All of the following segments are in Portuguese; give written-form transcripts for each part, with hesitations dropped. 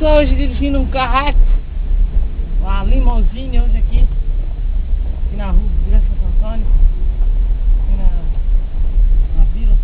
pessoal, hoje dirigindo um carraco, uma limousine hoje aqui na rua de Grande Santo Antônio, aqui na vila.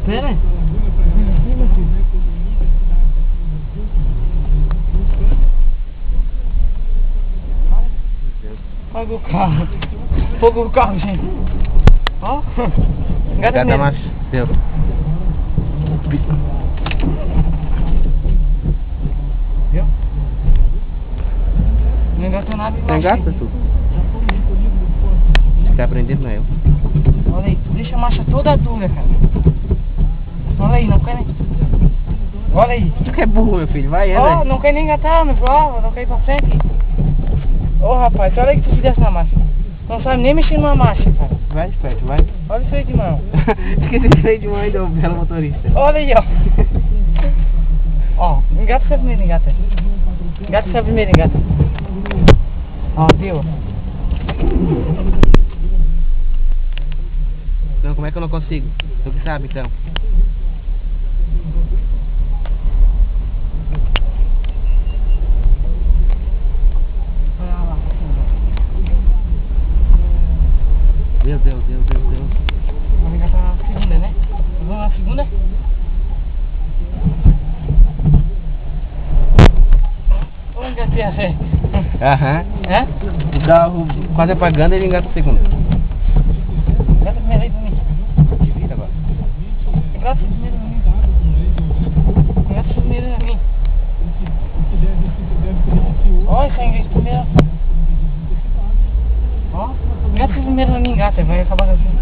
Pera. Fogo o carro. Fogo o carro, gente. Ó. Gata mais deu. Viu? Não engata nada embaixo. Tem gata tu? Tá aprendendo não é eu. Olha aí, tu deixa a marcha toda dura, cara. Olha aí, não quer nem... Olha aí. Tu que é burro, meu filho, vai, Ó, não quer nem engatar, meu filho, não quer ir pra frente. Ô rapaz, olha aí que tu fizesse na marcha. Não sabe nem mexer numa marcha, cara. Vai, esperto, vai. Olha isso aí de mão. Esqueci de freio de mão ainda, belo motorista. Olha aí, ó. Ó, engata você primeiro, engata. Engata você primeiro, engata. Ó, viu? Então, como é que eu não consigo? Tu que sabe, então. Deus. Vamos engatar na segunda, né? Vamos na segunda? Vamos engatar assim. Aham. É? O carro quase apagando, ele engata o segundo. Engata primeiro aí pra mim. Vira agora. Engata primeiro pra mim. Engata primeiro pra mim. Ó, isso aí, primeiro. Ó, engata primeiro pra mim, engata. Vai acabar assim.